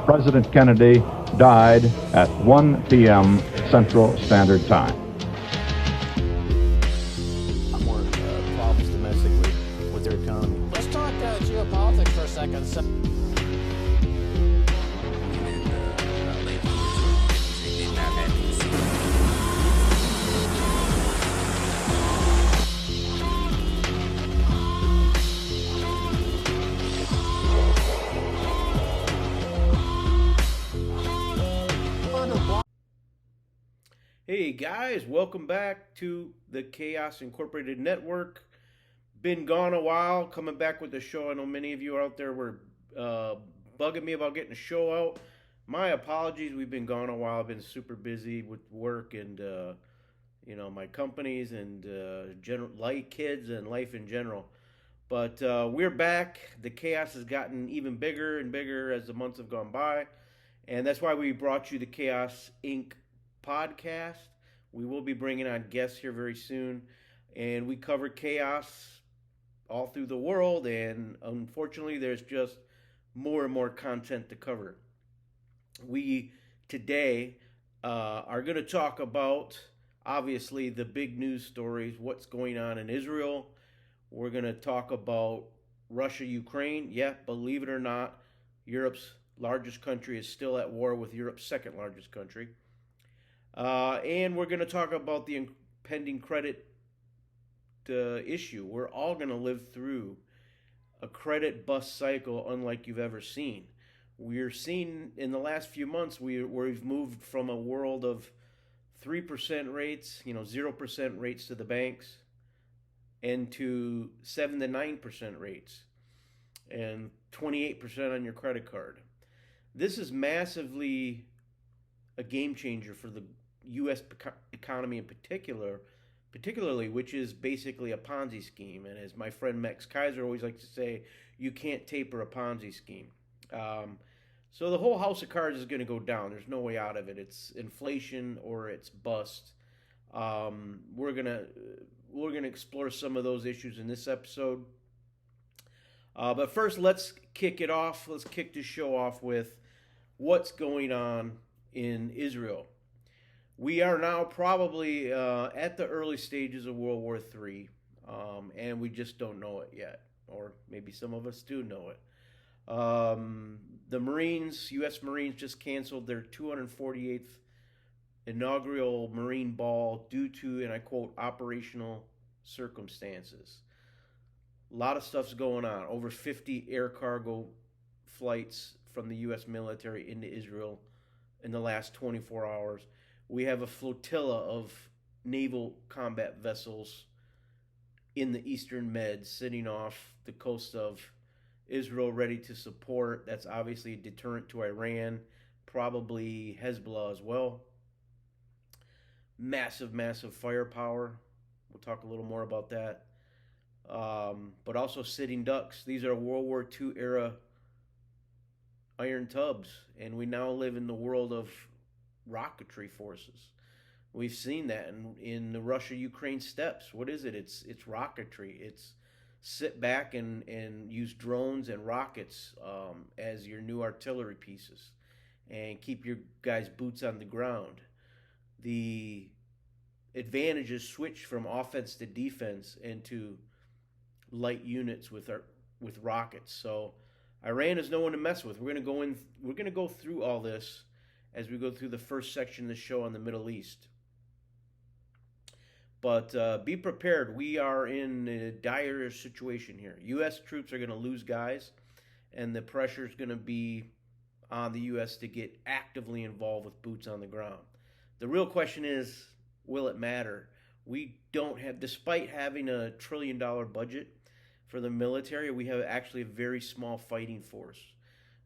President Kennedy died at 1 p.m. Central Standard Time. More problems domestically with their economy. Let's talk geopolitics for a second. Hey guys, welcome back to the Chaos Incorporated Network. Been gone a while, coming back with the show. I know many of you out there were bugging me about getting a show out. My apologies, we've been gone a while. I've been super busy with work and my companies and life, kids and life in general. But we're back. The chaos has gotten even bigger and bigger as the months have gone by. And that's why we brought you the Chaos Inc. podcast. We will be bringing on guests here very soon, and we cover chaos all through the world, and unfortunately there's just more and more content to cover. We today are going to talk about obviously the big news stories, what's going on in Israel. We're going to talk about Russia, Ukraine. Yeah, believe it or not, Europe's largest country is still at war with Europe's second largest country. And we're going to talk about the impending credit issue. We're all going to live through a credit bust cycle unlike you've ever seen. We're seeing in the last few months we've moved from a world of 3% rates, 0% rates to the banks, and to 7 to 9% rates and 28% on your credit card. This is massively a game changer for the U.S. economy in particularly, which is basically a Ponzi scheme. And as my friend Max Kaiser always likes to say, you can't taper a Ponzi scheme. So the whole house of cards is going to go down. There's no way out of it. It's inflation or it's bust. We're gonna explore some of those issues in this episode. But first, let's kick it off. Let's kick this show off with what's going on in Israel. We are now probably at the early stages of World War III, and we just don't know it yet, or maybe some of us do know it. The Marines, U.S. Marines, just canceled their 248th inaugural Marine Ball due to, and I quote, operational circumstances. A lot of stuff's going on. Over 50 air cargo flights from the U.S. military into Israel in the last 24 hours. We have a flotilla of naval combat vessels in the Eastern Med sitting off the coast of Israel ready to support. That's obviously a deterrent to Iran, probably Hezbollah as well. Massive, massive firepower. We'll talk a little more about that. But also sitting ducks. These are World War II era iron tubs, and we now live in the world of rocketry forces. We've seen that in the Russia-Ukraine steppes. What is it? It's rocketry. It's sit back and use drones and rockets as your new artillery pieces and keep your guys' boots on the ground. The advantages switch from offense to defense into light units with rockets. So Iran is no one to mess with. We're going to go through all this as we go through the first section of the show on the Middle East. But be prepared. We are in a dire situation here. U.S. troops are going to lose guys, and the pressure is going to be on the U.S. to get actively involved with boots on the ground. The real question is, will it matter? We don't have, despite having a $1 trillion budget for the military, we have actually a very small fighting force.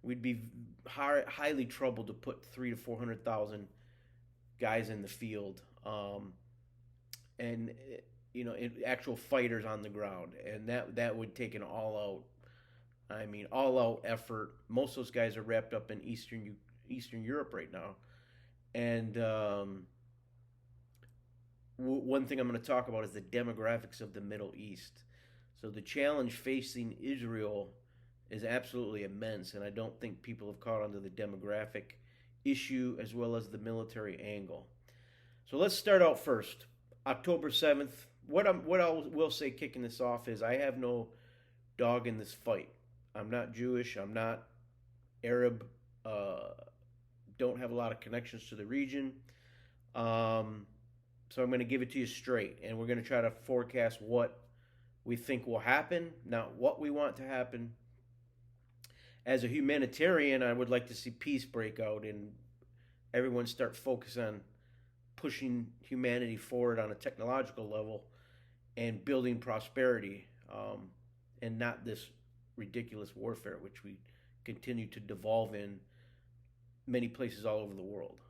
We'd be highly troubled to put 300,000 to 400,000 guys in the field, and actual fighters on the ground, and that would take an all out effort. Most of those guys are wrapped up in Eastern Europe right now, and one thing I'm going to talk about is the demographics of the Middle East. So the challenge facing Israel is absolutely immense, and I don't think people have caught on to the demographic issue as well as the military angle. So let's start out first. October 7th. What I will say kicking this off is I have no dog in this fight. I'm not Jewish. I'm not Arab. Don't have a lot of connections to the region. So I'm going to give it to you straight, and we're going to try to forecast what we think will happen, not what we want to happen. As a humanitarian, I would like to see peace break out and everyone start focus on pushing humanity forward on a technological level and building prosperity, and not this ridiculous warfare which we continue to devolve in many places all over the world.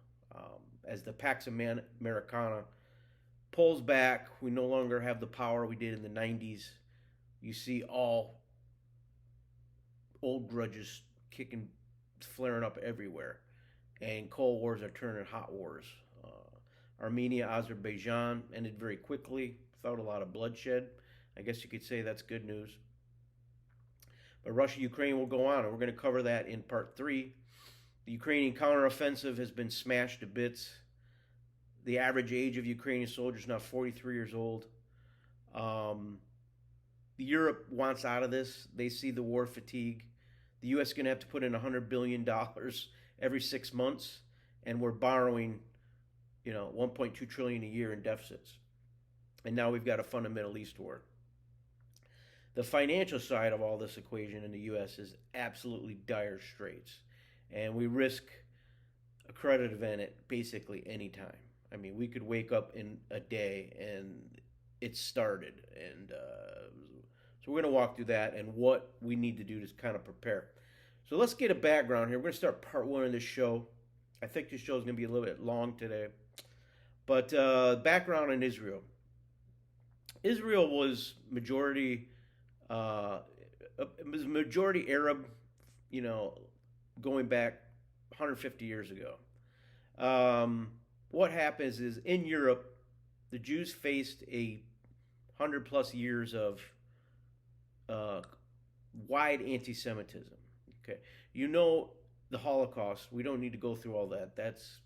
As the Pax Americana pulls back, we no longer have the power we did in the 90s. You see all old grudges flaring up everywhere, and cold wars are turning hot wars. Armenia, Azerbaijan ended very quickly without a lot of bloodshed. I guess you could say that's good news. But Russia, Ukraine will go on, and we're going to cover that in part 3. The Ukrainian counteroffensive has been smashed to bits. The average age of Ukrainian soldiers is now 43 years old. Europe wants out of this. They see the war fatigue. The U.S. is going to have to put in $100 billion every 6 months, and we're borrowing, $1.2 trillion a year in deficits. And now we've got to fund a Middle East war. The financial side of all this equation in the U.S. is absolutely dire straits, and we risk a credit event at basically any time. I mean, we could wake up in a day and it started, and so we're going to walk through that and what we need to do to kind of prepare. So let's get a background here. We're going to start part 1 of this show. I think this show is going to be a little bit long today, but background on Israel. Israel was majority Arab, going back 150 years ago. What happens is in Europe, the Jews faced 100+ years of wide anti-Semitism. Okay, the Holocaust. We don't need to go through all that. That's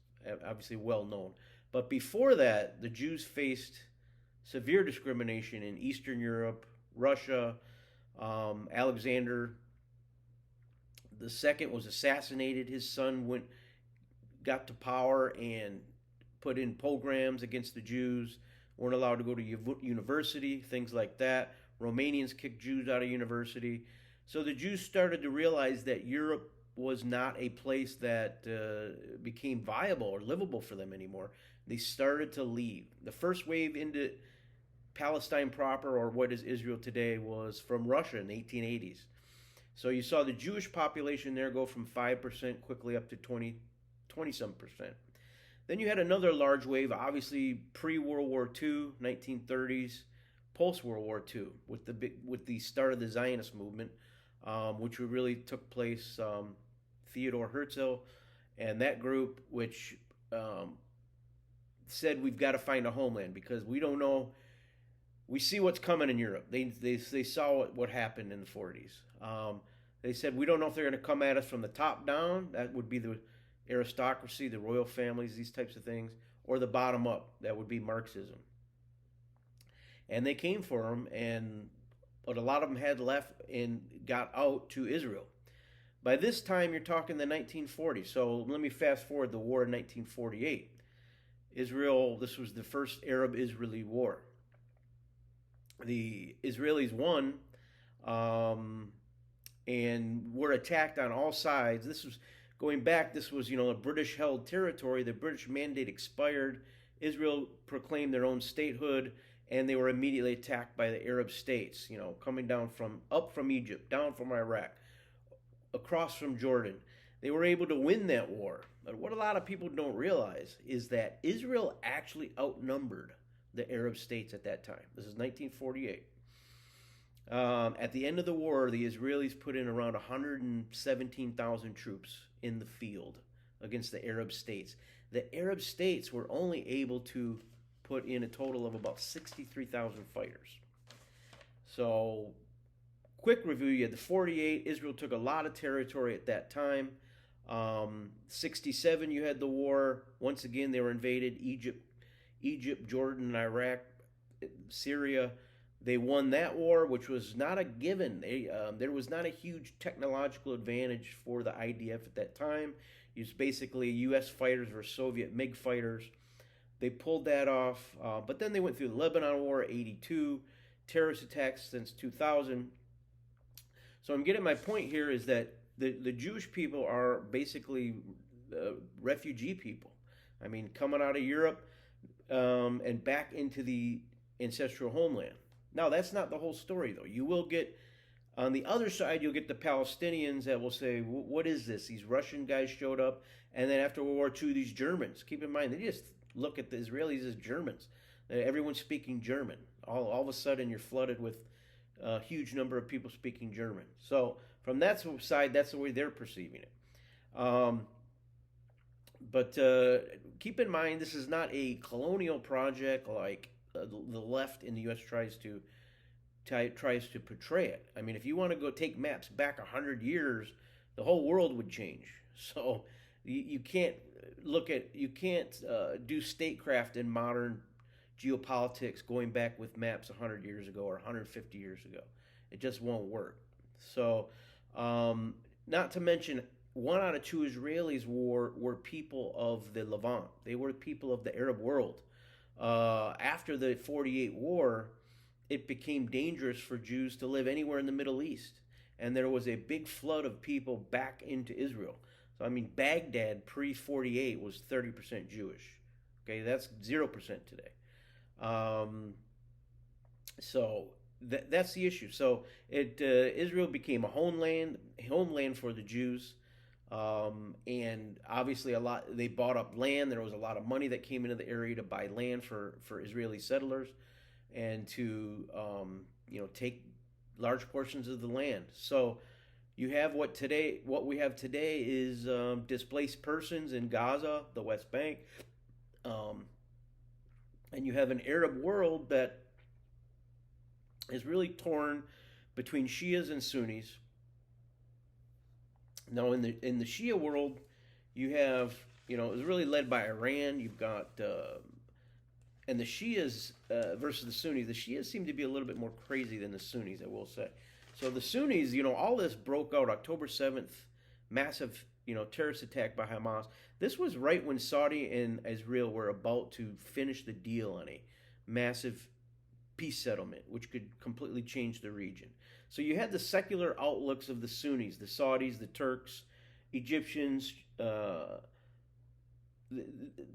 obviously well known. But before that, the Jews faced severe discrimination in Eastern Europe, Russia. Alexander II was assassinated. His son got to power and put in pogroms against the Jews. Weren't allowed to go to university, things like that. Romanians kicked Jews out of university. So the Jews started to realize that Europe was not a place that became viable or livable for them anymore. They started to leave. The first wave into Palestine proper, or what is Israel today, was from Russia in the 1880s. So you saw the Jewish population there go from 5% quickly up to 20-some percent. Then you had another large wave, obviously pre-World War II, 1930s, post-World War II, with the start of the Zionist movement, which really took place. Theodor Herzl and that group, which said we've got to find a homeland because we don't know. We see what's coming in Europe. They saw what happened in the 40s. They said we don't know if they're going to come at us from the top down. That would be the aristocracy, the royal families, these types of things, or the bottom up. That would be Marxism. And they came for them, but a lot of them had left and got out to Israel. By this time, you're talking the 1940s. So let me fast forward the war in 1948. Israel, this was the first Arab-Israeli war. The Israelis won and were attacked on all sides. This was going back. This was, a British-held territory. The British mandate expired. Israel proclaimed their own statehood, and they were immediately attacked by the Arab states. Coming up from Egypt, down from Iraq, across from Jordan. They were able to win that war. But what a lot of people don't realize is that Israel actually outnumbered the Arab states at that time. This is 1948. At the end of the war, the Israelis put in around 117,000 troops in the field against the Arab states. The Arab states were only able to put in a total of about 63,000 fighters. So quick review, you had the 48. Israel took a lot of territory at that time. 67, you had the war. Once again, they were invaded. Egypt, Jordan, Iraq, Syria. They won that war, which was not a given. There was not a huge technological advantage for the IDF at that time. It was basically U.S. fighters versus Soviet MiG fighters. They pulled that off, but then they went through the Lebanon War, 82, terrorist attacks since 2000. So I'm getting my point here is that the Jewish people are basically refugee people. I mean, coming out of Europe and back into the ancestral homeland. Now, that's not the whole story, though. You will get, on the other side, you'll get the Palestinians that will say, what is this? These Russian guys showed up, and then after World War II, these Germans. Keep in mind, they just look at the Israelis as Germans. Everyone's speaking German. All of a sudden, you're flooded with a huge number of people speaking German. So from that side, that's the way they're perceiving it. But keep in mind, this is not a colonial project like the left in the U.S. tries to portray it. I mean, if you want to go take maps back 100 years, the whole world would change. So you can't do statecraft in modern geopolitics going back with maps 100 years ago or 150 years ago. It just won't work. So, not to mention, 1 out of 2 Israelis were people of the Levant. They were people of the Arab world. After the 48 war, it became dangerous for Jews to live anywhere in the Middle East. And there was a big flood of people back into Israel. So, I mean, Baghdad pre-48 was 30% Jewish. Okay, that's 0% today. So that's the issue. So Israel became a homeland for the Jews. And obviously they bought up land. There was a lot of money that came into the area to buy land for Israeli settlers and to, take large portions of the land. So you have what we have today is displaced persons in Gaza, the West Bank, and you have an Arab world that is really torn between Shias and Sunnis. Now, in the Shia world, you have, it was really led by Iran. You've got, and the Shias versus the Sunnis. The Shias seem to be a little bit more crazy than the Sunnis, I will say. So the Sunnis, all this broke out October 7th, massive, terrorist attack by Hamas. This was right when Saudi and Israel were about to finish the deal on a massive peace settlement, which could completely change the region. So you had the secular outlooks of the Sunnis, the Saudis, the Turks, Egyptians,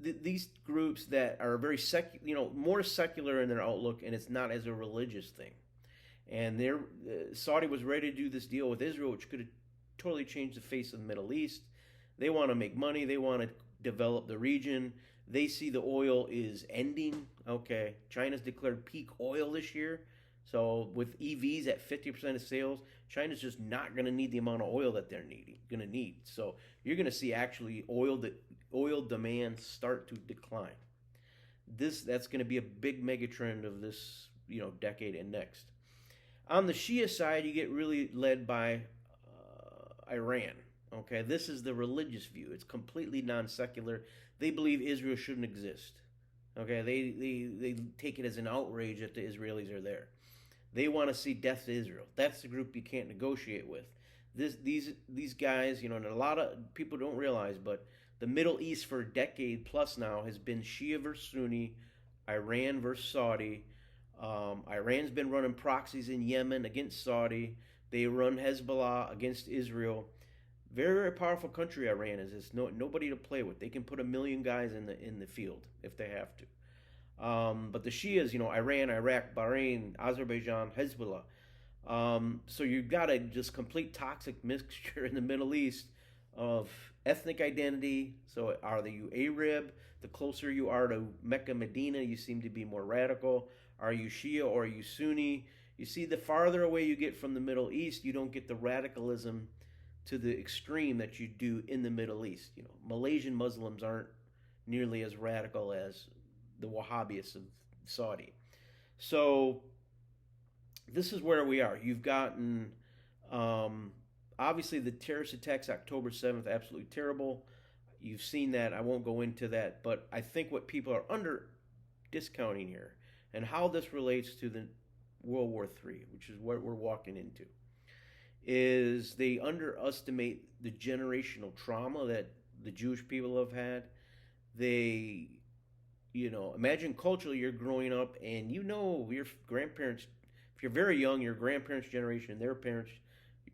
these groups that are very more secular in their outlook, and it's not as a religious thing. And Saudi was ready to do this deal with Israel, which could have totally changed the face of the Middle East. They want to make money. They want to develop the region. They see the oil is ending. Okay, China's declared peak oil this year. So with EVs at 50% of sales, China's just not going to need the amount of oil that they're going to need. So you're going to see actually oil demand start to decline. That's going to be a big megatrend of this decade and next. On the Shia side, you get really led by Iran. Okay, this is the religious view. It's completely non-secular. They believe Israel shouldn't exist. Okay, they take it as an outrage that the Israelis are there. They want to see death to Israel. That's the group you can't negotiate with. These guys, and a lot of people don't realize, but the Middle East for a decade plus now has been Shia versus Sunni, Iran versus Saudi. Iran's been running proxies in Yemen against Saudi. They run Hezbollah against Israel. Very, very powerful country Iran is. It's nobody to play with. They can put 1 million guys in the field if they have to. But the Shias, Iran, Iraq, Bahrain, Azerbaijan, Hezbollah. So you've got a just complete toxic mixture in the Middle East of ethnic identity. So are you Arab? The closer you are to Mecca, Medina, you seem to be more radical. Are you Shia or are you Sunni? You see, the farther away you get from the Middle East, you don't get the radicalism to the extreme that you do in the Middle East. Malaysian Muslims aren't nearly as radical as the Wahhabis of Saudi. So this is where we are. You've gotten, obviously, the terrorist attacks October 7th, absolutely terrible. You've seen that. I won't go into that. But I think what people are under discounting here and how this relates to the World War III, which is what we're walking into, is they underestimate the generational trauma that the Jewish people have had. They, imagine culturally you're growing up and your grandparents, if you're very young, your grandparents' generation, their parents,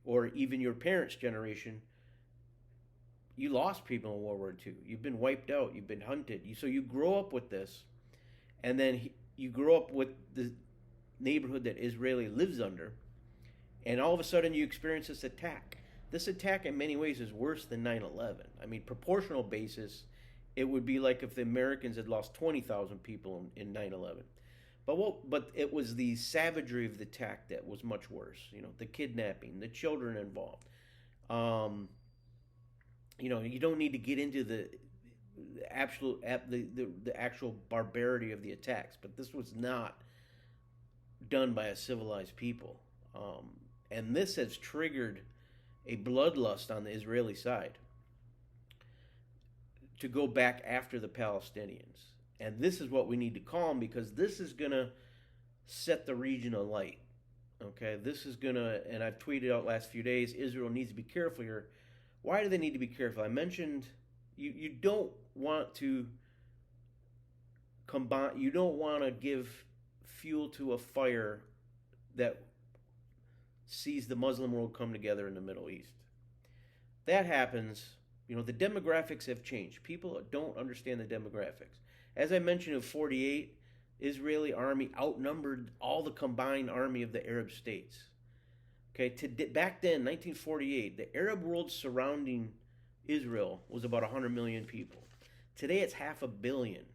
or even your parents' generation, you lost people in World War II. You've been wiped out. You've been hunted. So you grow up with this, and then you grow up with the neighborhood that Israeli lives under, and all of a sudden you experience this attack. This attack in many ways is worse than 9/11. I mean, proportional basis, it would be like if the Americans had lost 20,000 people in 9/11. But it was the savagery of the attack that was much worse. The kidnapping, the children involved. You don't need to get into the actual barbarity of the attacks, but this was not done by a civilized people, and this has triggered a bloodlust on the Israeli side to go back after the Palestinians. And this is what we need to call them, because this is going to set the region alight. Okay, this is going to, and I've tweeted out last few days, Israel needs to be careful here. Why do they need to be careful? I mentioned you don't want to combine, you don't want to give fuel to a fire that sees the Muslim world come together in the Middle East. That happens, the demographics have changed. People don't understand the demographics. As I mentioned, in 48, Israeli army outnumbered all the combined army of the Arab states. Okay, back then, 1948, the Arab world surrounding Israel was about 100 million people. Today, it's 500 million.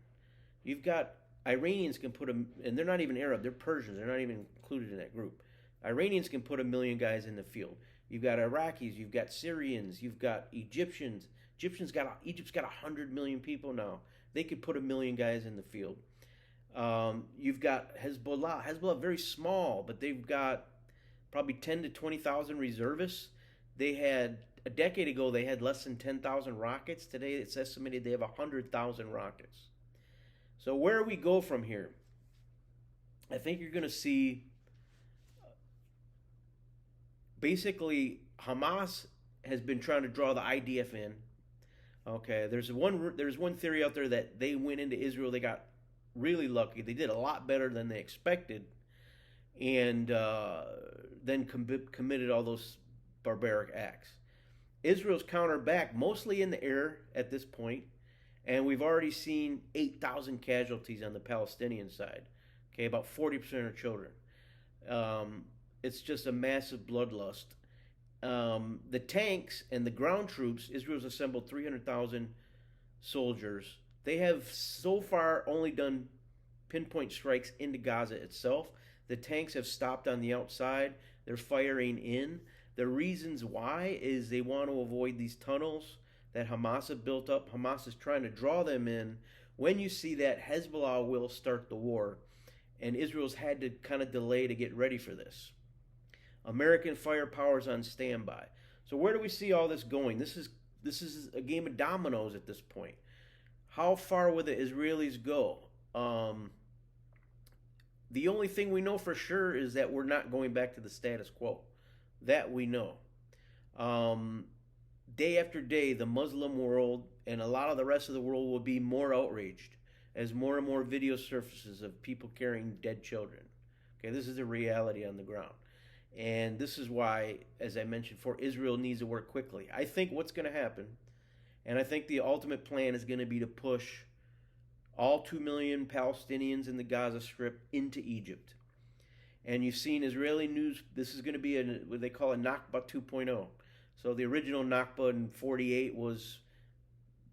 You've got Iranians can put and they're not even Arab, they're Persians. They're not even included in that group. Iranians can put 1 million guys in the field. You've got Iraqis, you've got Syrians, you've got Egyptians. Egypt's got 100 million people now. They could put 1 million guys in the field. You've got Hezbollah. Hezbollah, very small, but they've got probably 10 to 20,000 reservists. They had, a decade ago, they had less than 10,000 rockets. Today, it's estimated they have 100,000 rockets. So where we go from here, I think you're going to see, basically, Hamas has been trying to draw the IDF in. Okay, there's one theory out there that they went into Israel, they got really lucky. They did a lot better than they expected, and then committed all those barbaric acts. Israel's countered back, mostly in the air at this point, and we've already seen 8,000 casualties on the Palestinian side. Okay, about 40% are children. It's just a massive bloodlust. The tanks and the ground troops, Israel's assembled 300,000 soldiers. They have so far only done pinpoint strikes into Gaza itself. The tanks have stopped on the outside. They're firing in. The reasons why is they want to avoid these tunnels that Hamas have built up. Hamas is trying to draw them in. When you see that, Hezbollah will start the war, and Israel's had to kind of delay to get ready for this. American firepower is on standby. So where do we see all this going? This is a game of dominoes at this point. How far will the Israelis go? The only thing we know for sure is that we're not going back to the status quo. That we know. Day after day, the Muslim world and a lot of the rest of the world will be more outraged as more and more video surfaces of people carrying dead children. Okay, this is the reality on the ground. And this is why, as I mentioned before, Israel needs to work quickly. I think what's going to happen, and I think the ultimate plan is going to be to push all 2 million Palestinians in the Gaza Strip into Egypt. And you've seen Israeli news, this is going to be what they call a Nakba 2.0. So the original Nakba in 48 was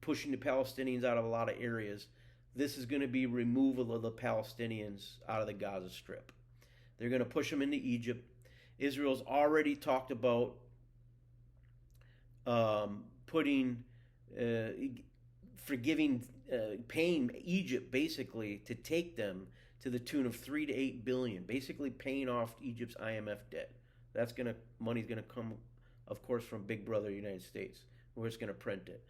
pushing the Palestinians out of a lot of areas. This is going to be removal of the Palestinians out of the Gaza Strip. They're going to push them into Egypt. Israel's already talked about paying Egypt basically to take them to the tune of 3 to 8 billion, basically paying off Egypt's IMF debt. Money's gonna come, of course, from Big Brother United States. We're just gonna print it.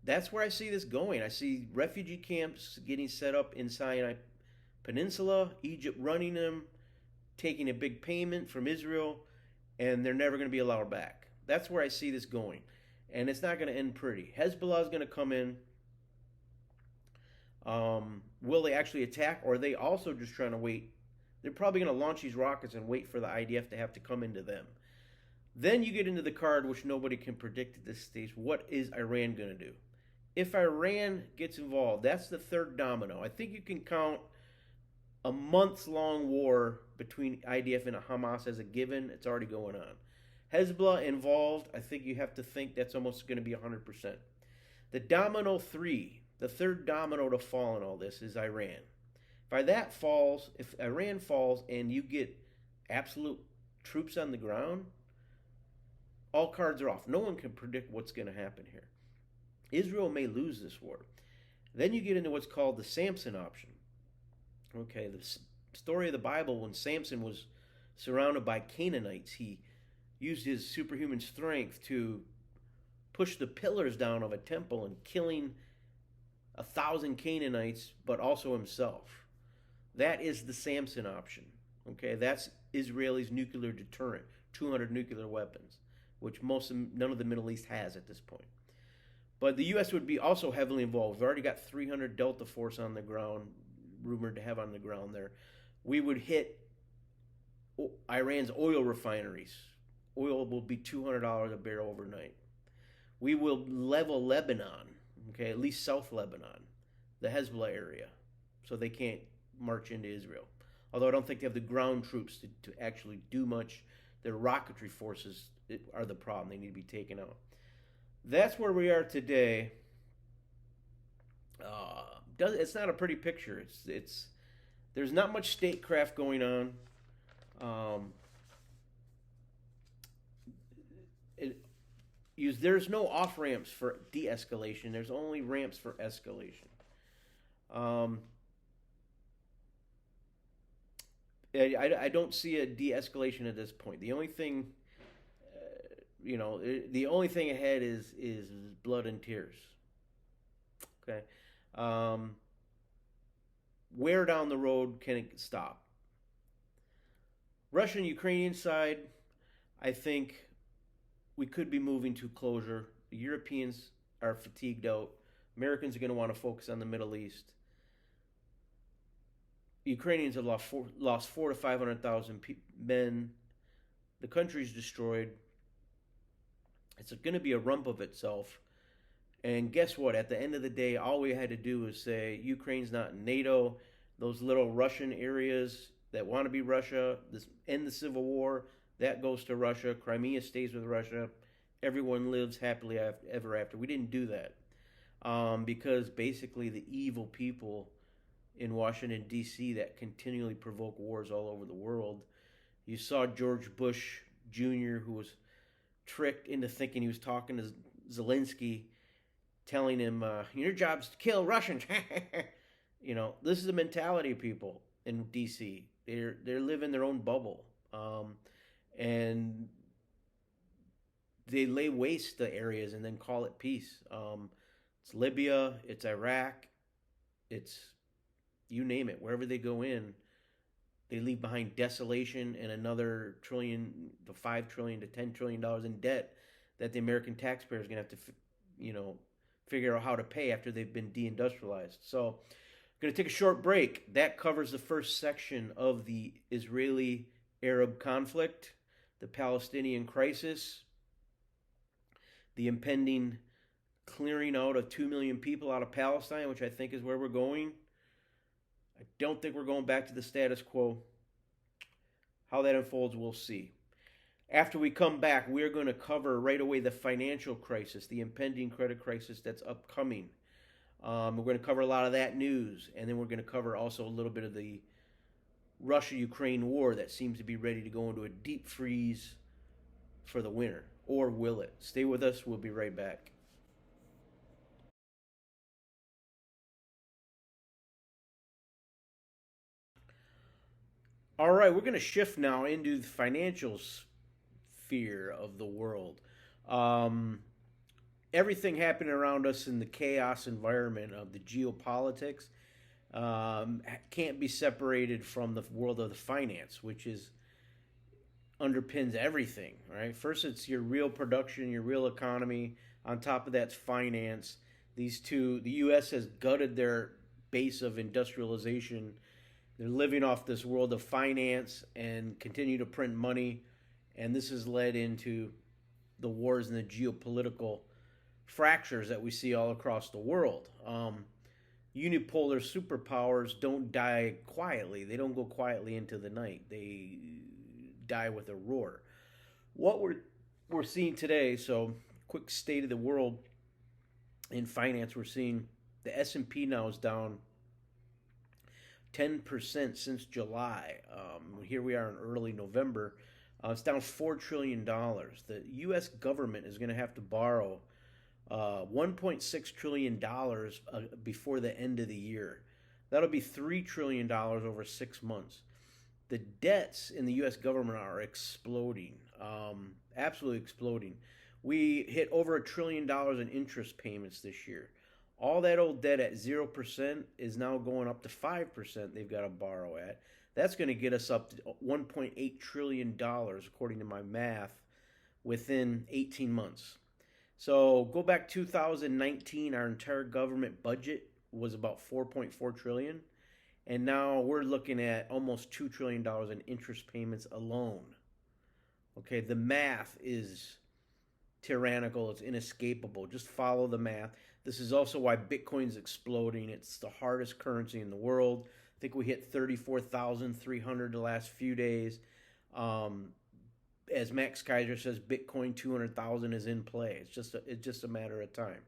That's where I see this going. I see refugee camps getting set up in Sinai Peninsula, Egypt running them, taking a big payment from Israel, and they're never going to be allowed back. That's where I see this going. And it's not going to end pretty. Hezbollah is going to come in. Will they actually attack, or are they also just trying to wait? They're probably going to launch these rockets and wait for the IDF to have to come into them. Then you get into the card, which nobody can predict at this stage. What is Iran going to do? If Iran gets involved, that's the third domino. I think you can count a months-long war between IDF and Hamas as a given. It's already going on. Hezbollah involved, I think you have to think that's almost going to be 100%. The domino 3, the third domino to fall in all this, is Iran. If Iran falls and you get absolute troops on the ground, all cards are off. No one can predict what's going to happen here. Israel may lose this war. Then you get into what's called the Samson option. Okay, the story of the Bible, when Samson was surrounded by Canaanites, he used his superhuman strength to push the pillars down of a temple and killing 1,000 Canaanites, but also himself. That is the Samson option. Okay, that's Israel's nuclear deterrent, 200 nuclear weapons, which none of the Middle East has at this point. But the U.S. would be also heavily involved. We've already got 300 Delta Force on the ground, rumored to have on the ground there. We would hit Iran's oil refineries. Oil will be $200 a barrel overnight. We will level Lebanon, okay, at least South Lebanon, the Hezbollah area, so they can't march into Israel. Although I don't think they have the ground troops to actually do much. Their rocketry forces are the problem. They need to be taken out. That's where we are today. It's not a pretty picture. There's not much statecraft going on. There's no off ramps for de-escalation. There's only ramps for escalation. I don't see a de-escalation at this point. The only thing. The only thing ahead is blood and tears. Okay, where down the road can it stop? Russian-Ukrainian side, I think we could be moving to closure. The Europeans are fatigued out. Americans are going to want to focus on the Middle East. The Ukrainians have lost 400,000 to 500,000 men. The country's destroyed. It's going to be a rump of itself. And guess what? At the end of the day, all we had to do was say, Ukraine's not in NATO. Those little Russian areas that want to be Russia, end the civil war, that goes to Russia. Crimea stays with Russia. Everyone lives happily ever after. We didn't do that because basically the evil people in Washington, D.C. that continually provoke wars all over the world. You saw George Bush Jr., who was tricked into thinking he was talking to Zelensky, telling him, your job's to kill Russians. This is the mentality of people in D.C. They're living their own bubble. And they lay waste the areas and then call it peace. It's Libya, it's Iraq, it's you name it. Wherever they go in, they leave behind desolation and another $5 trillion to $10 trillion in debt that the American taxpayer is going to have to, figure out how to pay after they've been deindustrialized. So, I'm going to take a short break. That covers the first section of the Israeli-Arab conflict, the Palestinian crisis, the impending clearing out of 2 million people out of Palestine, which I think is where we're going. I don't think we're going back to the status quo. How that unfolds, we'll see. After we come back, we're going to cover right away the financial crisis, the impending credit crisis that's upcoming. We're going to cover a lot of that news, and then we're going to cover also a little bit of the Russia-Ukraine war that seems to be ready to go into a deep freeze for the winter. Or will it? Stay with us. We'll be right back. All right, we're going to shift now into the financial sphere of the world. Um, Everything happening around us in the chaos environment of the geopolitics can't be separated from the world of the finance, which is underpins everything, right? First, it's your real production, your real economy. On top of that's finance. These two, the U.S. has gutted their base of industrialization. They're living off this world of finance and continue to print money. And this has led into the wars and the geopolitical fractures that we see all across the world. Unipolar superpowers don't die quietly. They don't go quietly into the night. They die with a roar. What we're seeing today, so quick state of the world in finance, we're seeing the S&P now is down 10% since July. Here we are in early November. It's down $4 trillion. The U.S. government is going to have to borrow $1.6 trillion before the end of the year. That'll be $3 trillion over 6 months. The debts in the U.S. government are exploding, absolutely exploding. We hit over $1 trillion in interest payments this year. All that old debt at 0% is now going up to 5% they've got to borrow at. That's going to get us up to $1.8 trillion, according to my math, within 18 months. So go back 2019, our entire government budget was about $4.4 trillion. And now we're looking at almost $2 trillion in interest payments alone. Okay, the math is tyrannical. It's inescapable. Just follow the math. This is also why Bitcoin's exploding. It's the hardest currency in the world. I think we hit 34,300 the last few days. As Max Kaiser says, Bitcoin 200,000 is in play. It's just a matter of time.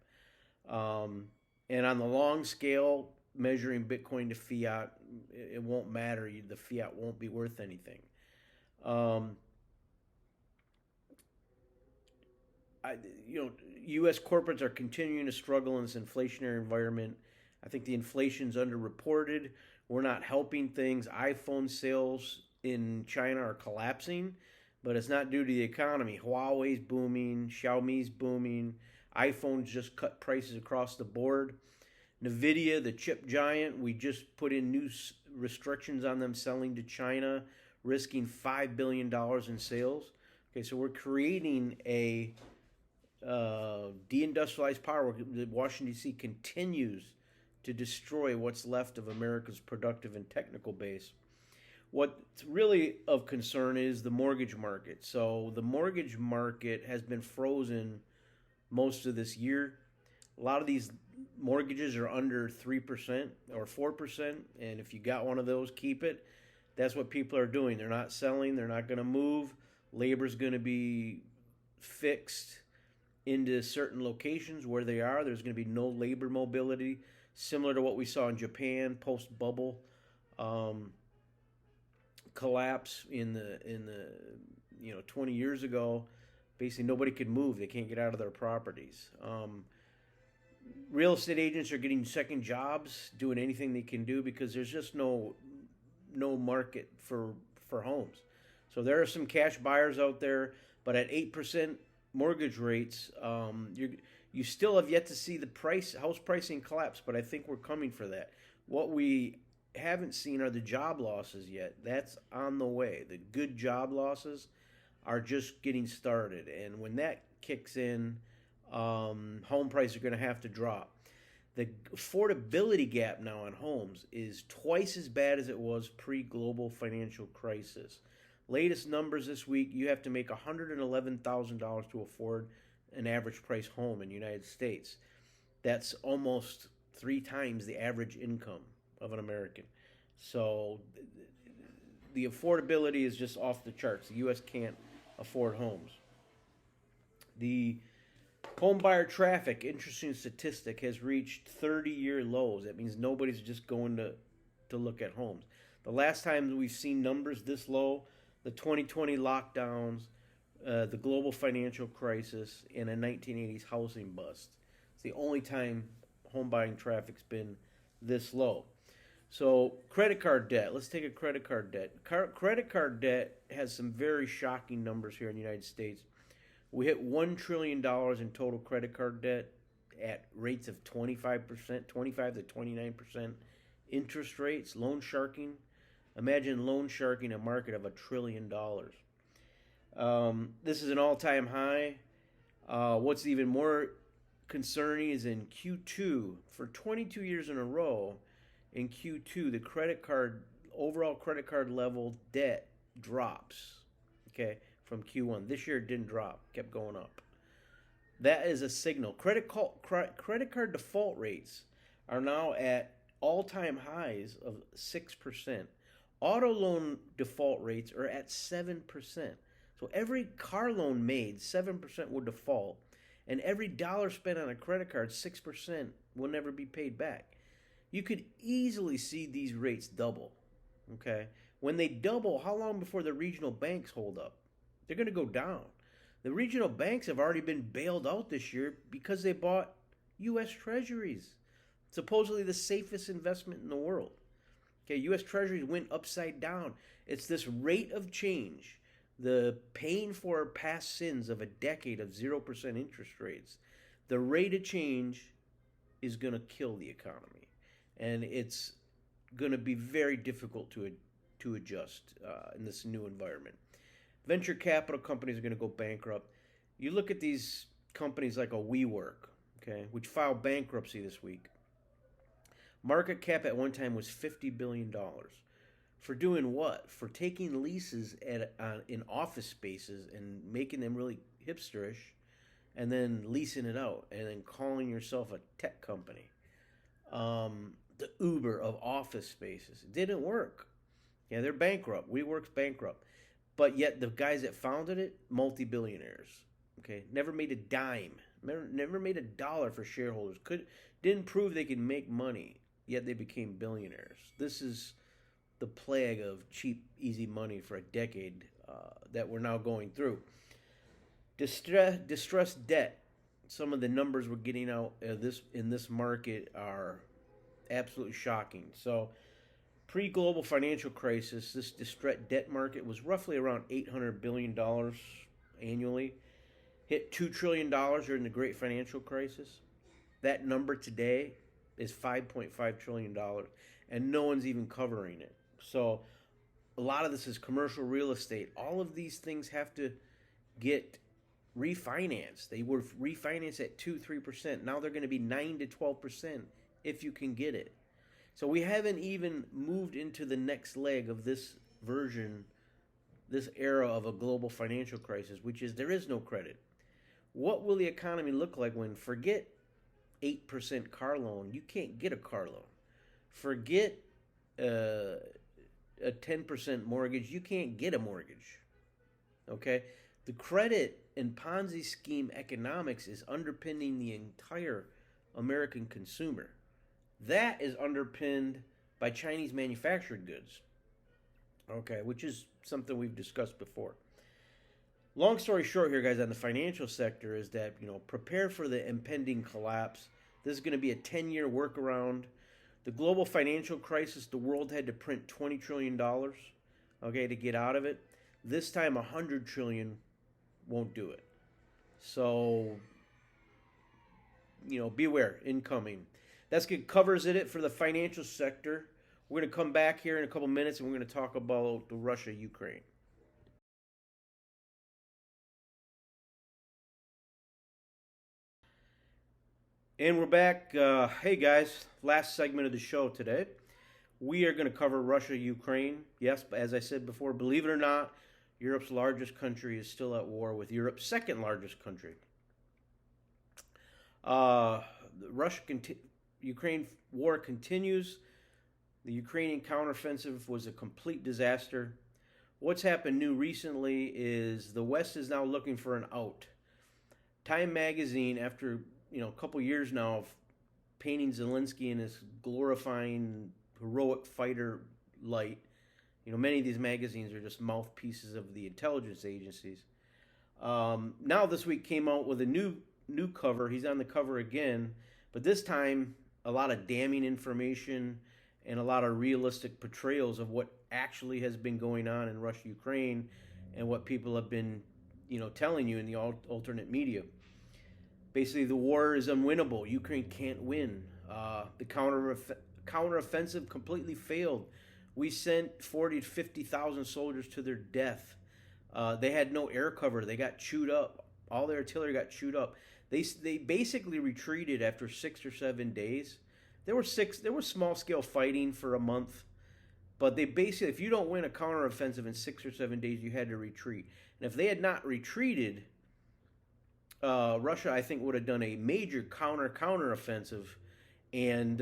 And on the long scale, measuring Bitcoin to fiat, it won't matter. The fiat won't be worth anything. U.S. corporates are continuing to struggle in this inflationary environment. I think the inflation's underreported. We're not helping things. iPhone sales in China are collapsing, but it's not due to the economy. Huawei's booming, Xiaomi's booming. iPhone's just cut prices across the board. NVIDIA, the chip giant, we just put in new restrictions on them selling to China, risking $5 billion in sales. Okay, so we're creating a deindustrialized power. Washington, D.C. continues to destroy what's left of America's productive and technical base. What's really of concern is the mortgage market. So the mortgage market has been frozen most of this year. A lot of these mortgages are under 3% or 4%, and if you got one of those, keep it. That's what people are doing. They're not selling. They're not going to move. Labor's going to be fixed into certain locations where they are. There's going to be no labor mobility, similar to what we saw in Japan post-bubble collapse in the 20 years ago. Basically, nobody could move. They can't get out of their properties. Real estate agents are getting second jobs, doing anything they can do because there's just no market for homes. So there are some cash buyers out there, but at 8% mortgage rates, you still have yet to see the house pricing collapse, but I think we're coming for that. What we haven't seen are the job losses yet. That's on the way. The good job losses are just getting started, and when that kicks in, home prices are going to have to drop. The affordability gap now on homes is twice as bad as it was pre-global financial crisis. Latest numbers this week, you have to make $111,000 to afford an average price home in the United States. That's almost 3 times the average income of an American. So the affordability is just off the charts. The U.S. can't afford homes. The home buyer traffic, interesting statistic, has reached 30-year lows. That means nobody's just going to look at homes. The last time we've seen numbers this low, the 2020 lockdowns, the global financial crisis, and a 1980s housing bust. It's the only time home buying traffic's been this low. So credit card debt. Let's take a credit card debt. Credit card debt has some very shocking numbers here in the United States. We hit $1 trillion in total credit card debt at rates of 25%, 25 to 29% interest rates. Loan sharking. Imagine loan sharking a market of $1 trillion. This is an all-time high. What's even more concerning is in Q2, for 22 years in a row, in Q2, the overall credit card level debt drops, okay, from Q1. This year it didn't drop, kept going up. That is a signal. Credit card default rates are now at all-time highs of 6%. Auto loan default rates are at 7%. So every car loan made, 7% will default, and every dollar spent on a credit card, 6% will never be paid back. You could easily see these rates double, okay? When they double, how long before the regional banks hold up? They're going to go down. The regional banks have already been bailed out this year because they bought U.S. Treasuries, supposedly the safest investment in the world. Okay, U.S. Treasuries went upside down. It's this rate of change, the paying for past sins of a decade of 0% interest rates. The rate of change is going to kill the economy, and it's going to be very difficult to adjust in this new environment. Venture capital companies are going to go bankrupt. You look at these companies like a WeWork, okay, which filed bankruptcy this week. Market cap at one time was $50 billion. For doing what? For taking leases in office spaces and making them really hipsterish, and then leasing it out, and then calling yourself a tech company. The Uber of office spaces. It didn't work. Yeah, they're bankrupt. WeWork's bankrupt. But yet the guys that founded it, multi-billionaires. Okay, never made a dime. Never made a dollar for shareholders. Didn't prove they could make money. Yet they became billionaires. This is the plague of cheap, easy money for a decade that we're now going through. Distressed debt. Some of the numbers we're getting out in this market are absolutely shocking. So, pre-global financial crisis, this distressed debt market was roughly around $800 billion annually. Hit $2 trillion during the Great Financial Crisis. That number today is $5.5 trillion, and no one's even covering it. So a lot of this is commercial real estate. All of these things have to get refinanced. They were refinanced at 2-3%. Now they're going to be 9 to 12% if you can get it. So we haven't even moved into the next leg of this version, this era of a global financial crisis, which is there is no credit. What will the economy look like when, forget 8% car loan, you can't get a car loan. Forget a 10% mortgage, you can't get a mortgage. Okay? The credit and Ponzi scheme economics is underpinning the entire American consumer. That is underpinned by Chinese manufactured goods. Okay, which is something we've discussed before. Long story short here, guys, on the financial sector is that, prepare for the impending collapse. This is going to be a 10-year workaround. The global financial crisis, the world had to print $20 trillion, okay, to get out of it. This time, $100 trillion won't do it. So, beware, incoming. That's good. Covers it for the financial sector. We're going to come back here in a couple minutes, and we're going to talk about the Russia-Ukraine. And we're back. Hey guys, last segment of the show today. We are going to cover Russia-Ukraine. Yes, but as I said before, believe it or not, Europe's largest country is still at war with Europe's second largest country. The Russia-Ukraine war continues. The Ukrainian counteroffensive was a complete disaster. What's happened new recently is the West is now looking for an out. Time magazine, after a couple years now of painting Zelensky in this glorifying heroic fighter light, many of these magazines are just mouthpieces of the intelligence agencies. Now this week came out with a new cover. He's on the cover again, but this time a lot of damning information and a lot of realistic portrayals of what actually has been going on in Russia, Ukraine, and what people have been, telling you in the alternate media. Basically, the war is unwinnable. Ukraine can't win. The counteroffensive completely failed. We sent 40 to 50,000 soldiers to their death. They had no air cover. They got chewed up. All their artillery got chewed up. They basically retreated after 6 or 7 days. There was small scale fighting for a month, but they basically, if you don't win a counteroffensive in 6 or 7 days, you had to retreat. And if they had not retreated, Russia, I think, would have done a major counteroffensive, and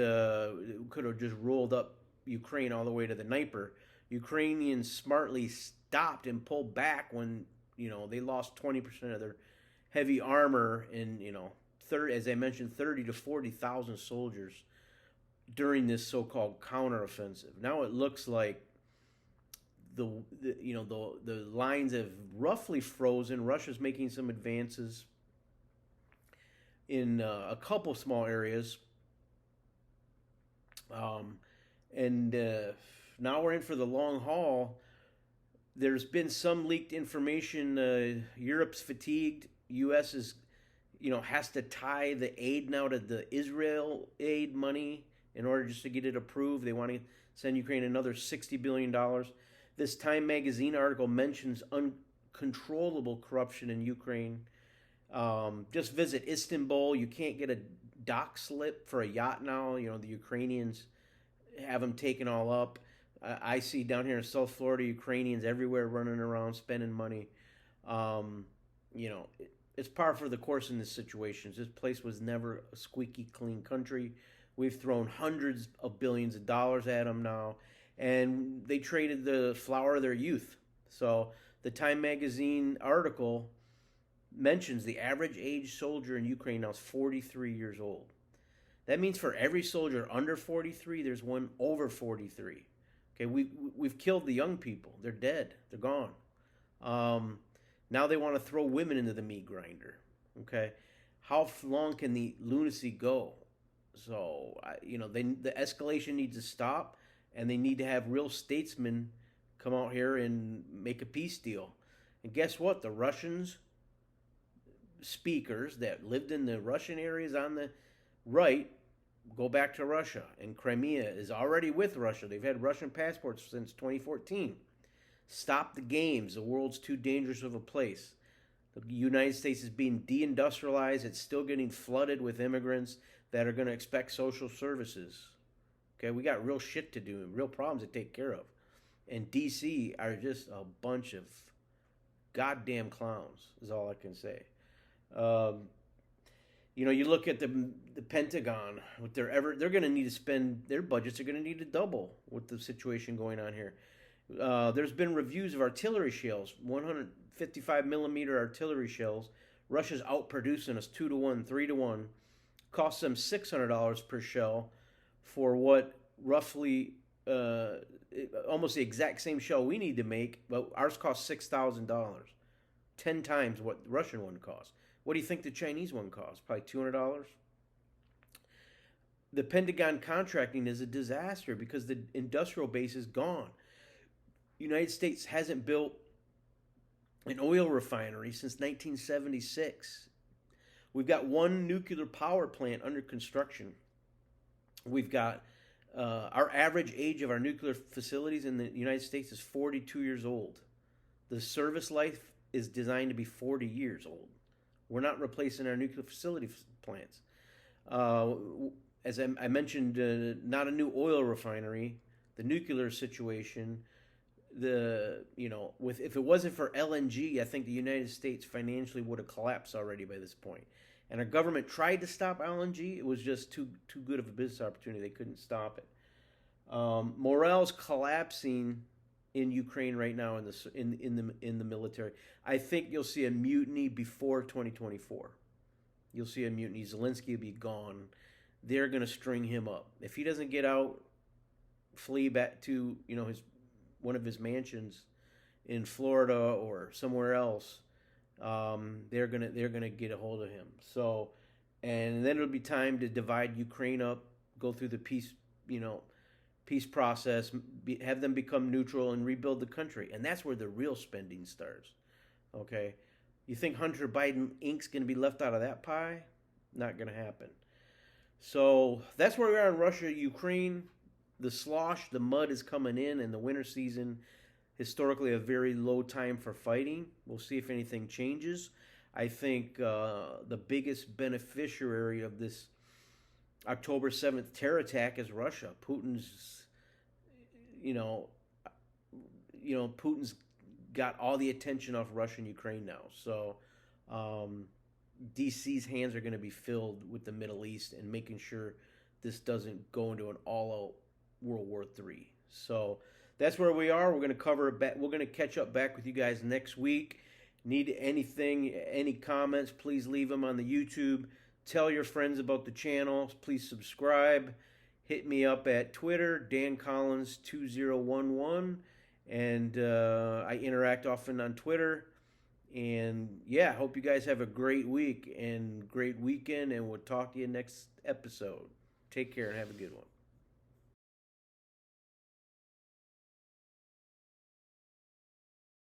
could have just rolled up Ukraine all the way to the Dnieper. Ukrainians smartly stopped and pulled back when they lost 20% of their heavy armor, and 30, as I mentioned, 30 to 40,000 soldiers during this so-called counteroffensive. Now it looks like the lines have roughly frozen. Russia's making some advances in a couple small areas, and now we're in for the long haul. There's been some leaked information. Europe's fatigued. U.S. is, has to tie the aid now to the Israel aid money in order just to get it approved. They want to send Ukraine another $60 billion. This Time magazine article mentions uncontrollable corruption in Ukraine. Just visit Istanbul. You can't get a dock slip for a yacht now. The Ukrainians have them taken all up. I see down here in South Florida, Ukrainians everywhere running around spending money. It's par for the course in this situation. This place was never a squeaky clean country. We've thrown hundreds of billions of dollars at them now, and they traded the flower of their youth. So the Time magazine article mentions the average age soldier in Ukraine now is 43 years old. That means for every soldier under 43, there's one over 43. Okay, we've killed the young people. They're dead. They're gone. Now they want to throw women into the meat grinder. Okay, how long can the lunacy go? So the escalation needs to stop, and they need to have real statesmen come out here and make a peace deal. And guess what? The Russians speakers that lived in the Russian areas on the right go back to Russia, and Crimea is already with Russia. They've had Russian passports since 2014. Stop the games. The world's too dangerous of a place. The United States is being deindustrialized. It's still getting flooded with immigrants that are going to expect social services. Okay, we got real shit to do and real problems to take care of. And D.C. are just a bunch of goddamn clowns, is all I can say. You look at the Pentagon, they're going to need to spend, their budgets are going to need to double with the situation going on here. There's been reviews of artillery shells, 155 millimeter artillery shells. Russia's outproducing us 2-1, 3-1. Costs them $600 per shell for what roughly almost the exact same shell we need to make, but ours costs $6,000, 10 times what the Russian one costs. What do you think the Chinese one costs? Probably $200. The Pentagon contracting is a disaster because the industrial base is gone. United States hasn't built an oil refinery since 1976. We've got one nuclear power plant under construction. We've got our average age of our nuclear facilities in the United States is 42 years old. The service life is designed to be 40 years old. We're not replacing our nuclear facility plants. As I mentioned, not a new oil refinery. The nuclear situation, if it wasn't for LNG, I think the United States financially would have collapsed already by this point. And our government tried to stop LNG. It was just too good of a business opportunity. They couldn't stop it. Morale's collapsing in Ukraine right now in the military. I think you'll see a mutiny before 2024. You'll see a mutiny. Zelensky will be gone. They're going to string him up. If he doesn't get out, flee back to one of his mansions in Florida or somewhere else, they're gonna get a hold of him. So, and then it'll be time to divide Ukraine up, go through the peace, peace process, have them become neutral and rebuild the country. And that's where the real spending starts. Okay? You think Hunter Biden Inc.'s going to be left out of that pie? Not going to happen. So that's where we are in Russia, Ukraine. The slosh, the mud is coming in, and the winter season, historically a very low time for fighting. We'll see if anything changes. I think the biggest beneficiary of this October 7th terror attack is Russia. Putin's got all the attention off Russia and Ukraine now. So DC's hands are going to be filled with the Middle East and making sure this doesn't go into an all-out World War III. So that's where we are. We're going to cover it back. We're going to catch up back with you guys next week. Need anything, any comments, please leave them on the YouTube. Tell your friends about the channel. Please subscribe. Hit me up at Twitter, DanCollins2011. And I interact often on Twitter. And yeah, hope you guys have a great week and great weekend. And we'll talk to you next episode. Take care and have a good one.